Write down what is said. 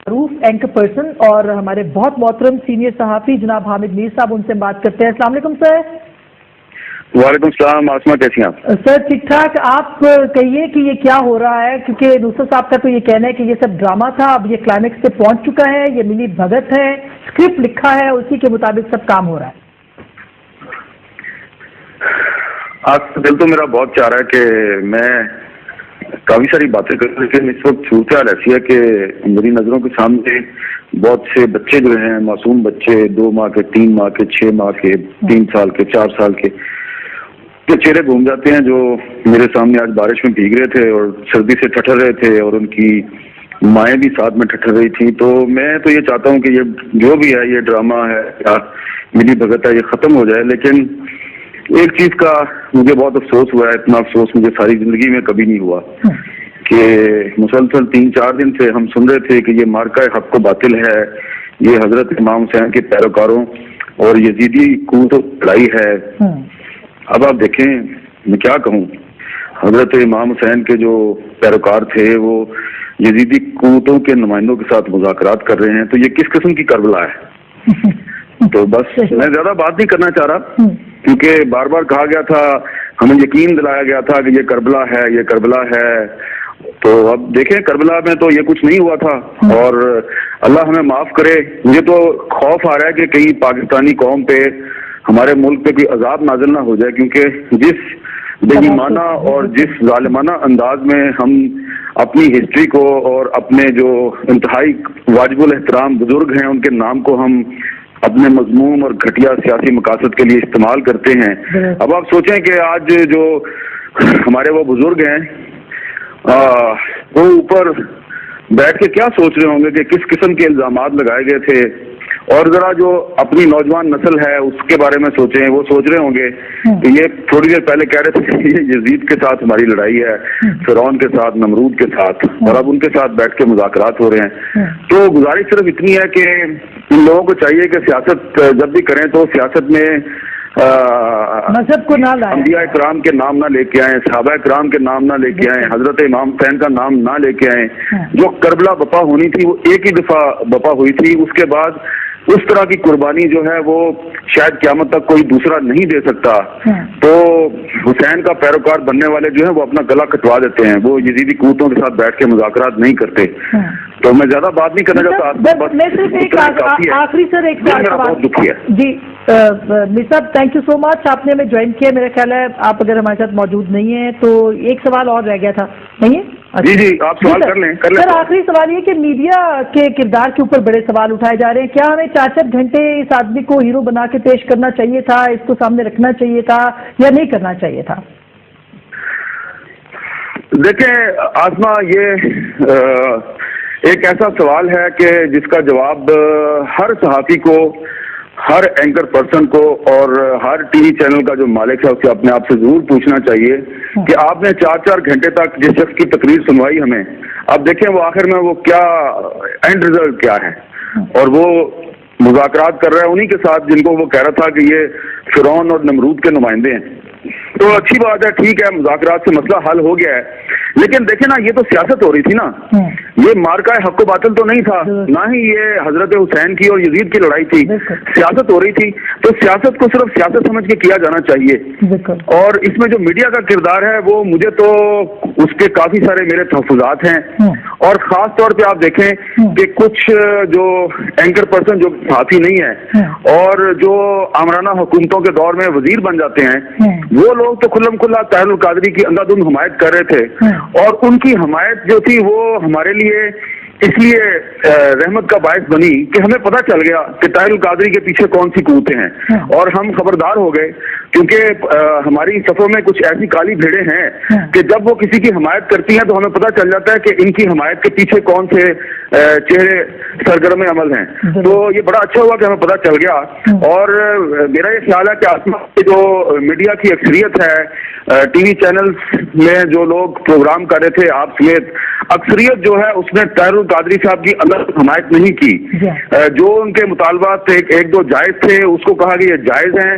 معروف anchor person اور ہمارے بہت محترم سینئر صحافی جناب حامد میر صاحب، ان سے بات کرتے ہیں۔ السلام علیکم سر۔ وعلیکم السلام، آسما کیسی ہیں آپ؟ سر ٹھیک ٹھاک۔ آپ کہیے کہ یہ کیا ہو رہا ہے، کیونکہ نصرت صاحب کا تو یہ کہنا ہے کہ یہ سب ڈرامہ تھا، اب یہ کلائمیکس پہ پہنچ چکا ہے، یہ ملی بھگت ہے، اسکرپٹ لکھا ہے، اسی کے مطابق سب کام ہو رہا ہے۔ آج دل تو میرا بہت چاہ رہا ہے کہ میں کافی ساری باتیں کروں، لیکن اس وقت صورتحال ایسی ہے کہ میری نظروں کے سامنے بہت سے بچے جو ہیں، معصوم بچے، 2 ماہ کے، 3 ماہ کے، 6 ماہ کے، 3 سال کے، 4 سال کے چہرے گھوم جاتے ہیں، جو میرے سامنے آج بارش میں بھیگ رہے تھے اور سردی سے ٹھٹر رہے تھے، اور ان کی مائیں بھی ساتھ میں ٹھٹر رہی تھیں۔ تو میں تو یہ چاہتا ہوں کہ یہ جو بھی ہے، یہ ڈرامہ ہے یا ملی بھگت ہے، یہ ختم ہو جائے۔ لیکن ایک چیز کا مجھے بہت افسوس ہوا ہے، اتنا افسوس مجھے ساری زندگی میں کبھی نہیں ہوا، کہ مسلسل 3-4 دن سے ہم سن رہے تھے کہ یہ مارکہ حق و باطل ہے، یہ حضرت امام حسین کے پیروکاروں اور یزیدی قوت و لڑائی ہے۔ اب آپ دیکھیں، میں کیا کہوں، حضرت امام حسین کے جو پیروکار تھے وہ یزیدی قوتوں کے نمائندوں کے ساتھ مذاکرات کر رہے ہیں، تو یہ کس قسم کی کربلا ہے؟ تو بس میں زیادہ بات نہیں کرنا چاہ رہا، کیونکہ بار بار کہا گیا تھا، ہمیں یقین دلایا گیا تھا کہ یہ کربلا ہے، یہ کربلا ہے۔ تو اب دیکھیں، کربلا میں تو یہ کچھ نہیں ہوا تھا، اور اللہ ہمیں معاف کرے۔ مجھے تو خوف آ رہا ہے کہ کہیں پاکستانی قوم پہ، ہمارے ملک پہ کوئی عذاب نازل نہ ہو جائے، کیونکہ جس بے ایمانہ اور جس ظالمانہ انداز میں ہم اپنی ہسٹری کو اور اپنے جو انتہائی واجب الاحترام بزرگ ہیں ان کے نام کو ہم اپنے مذموم اور گھٹیا سیاسی مقاصد کے لیے استعمال کرتے ہیں۔ اب آپ سوچیں کہ آج جو ہمارے وہ بزرگ ہیں، وہ اوپر بیٹھ کے کیا سوچ رہے ہوں گے کہ کس قسم کے الزامات لگائے گئے تھے، اور ذرا جو اپنی نوجوان نسل ہے اس کے بارے میں سوچیں۔ وہ سوچ رہے ہوں گے کہ یہ تھوڑی دیر پہلے کہہ رہے تھے کہ یہ یزید کے ساتھ ہماری لڑائی ہے، فرعون کے ساتھ، نمرود کے ساتھ، اور اب ان کے ساتھ بیٹھ کے مذاکرات ہو رہے ہیں۔ تو گزارش صرف اتنی ہے کہ ان لوگوں کو چاہیے کہ سیاست جب بھی کریں تو سیاست میں مذہب کو نہ لائیں، انبیاء کرام کے نام نہ لے کے آئیں، صحابہ کرام کے نام نہ لے کے آئیں، حضرت امام حسین کا نام نہ لے کے آئیں۔ جو کربلا بپا ہونی تھی وہ ایک ہی دفعہ بپا ہوئی تھی، اس کے بعد اس طرح کی قربانی جو ہے وہ شاید قیامت تک کوئی دوسرا نہیں دے سکتا۔ تو حسین کا پیروکار بننے والے جو ہیں وہ اپنا گلا کٹوا دیتے ہیں، وہ یزیدی قوتوں کے ساتھ بیٹھ کے مذاکرات نہیں کرتے۔ تو میں زیادہ بات نہیں کرنا چاہتا، میں صرف ایک آخری سر ایک بہت دکھی ہے جی میر صاحب، تھینک یو سو مچ، آپ نے ہمیں جوائن کیا۔ میرا خیال ہے آپ اگر ہمارے ساتھ موجود نہیں ہیں تو ایک سوال اور رہ گیا تھا، نہیں ہے؟ جی آپ سوال کر لیں سر، آخری سوال یہ کہ میڈیا کے کردار کے اوپر بڑے سوال اٹھائے جا رہے ہیں، کیا ہمیں 4 گھنٹے اس آدمی کو ہیرو بنا کے پیش کرنا چاہیے تھا، اس کو سامنے رکھنا چاہیے تھا یا نہیں کرنا چاہیے تھا؟ دیکھیں آسما، یہ ایک ایسا سوال ہے کہ جس کا جواب ہر صحافی کو، ہر اینکر پرسن کو اور ہر ٹی وی چینل کا جو مالک ہے اسے اپنے آپ سے ضرور پوچھنا چاہیے کہ آپ نے 4 گھنٹے تک جس شخص کی تقریر سنوائی ہمیں، اب دیکھیں وہ آخر میں وہ کیا اینڈ رزلٹ کیا ہے، اور وہ مذاکرات کر رہا ہے انہی کے ساتھ جن کو وہ کہہ رہا تھا کہ یہ فرعون اور نمرود کے نمائندے ہیں۔ تو اچھی بات ہے، ٹھیک ہے، مذاکرات سے مسئلہ حل ہو گیا ہے، لیکن دیکھیں نا، یہ تو سیاست ہو رہی تھی نا، یہ مارکہ حق و باطل تو نہیں تھا، نہ ہی یہ حضرت حسین کی اور یزید کی لڑائی تھی، سیاست ہو رہی تھی۔ تو سیاست کو صرف سیاست سمجھ کے کیا جانا چاہیے، اور اس میں جو میڈیا کا کردار ہے وہ مجھے تو اس کے کافی سارے میرے تحفظات ہیں، اور خاص طور پہ آپ دیکھیں کہ کچھ جو اینکر پرسن جو صحافی نہیں ہے اور جو آمرانہ حکومتوں کے دور میں وزیر بن جاتے ہیں، وہ لوگ تو کھلم کھلا طاہر القادری کی اندھا دھند حمایت کر رہے تھے، اور ان کی حمایت جو تھی وہ ہمارے لیے اس لیے رحمت کا باعث بنی کہ ہمیں پتہ چل گیا کہ طاہر القادری کے پیچھے کون سی قوتیں ہیں، اور ہم خبردار ہو گئے، کیونکہ ہماری صفوں میں کچھ ایسی کالی بھیڑیں ہیں کہ جب وہ کسی کی حمایت کرتی ہیں تو ہمیں پتہ چل جاتا ہے کہ ان کی حمایت کے پیچھے کون سے چہرے سرگرم عمل ہیں۔ تو یہ بڑا اچھا ہوا کہ ہمیں پتہ چل گیا، اور میرا یہ خیال ہے کہ آسما جو میڈیا کی اکثریت ہے، ٹی وی چینلز میں جو لوگ پروگرام کر رہے تھے آپ سمیت، اکثریت جو ہے اس نے طاہر القادری صاحب کی الگ حمایت نہیں کی۔ جو ان کے مطالبات ایک 2 جائز تھے اس کو کہا کہ یہ جائز ہیں،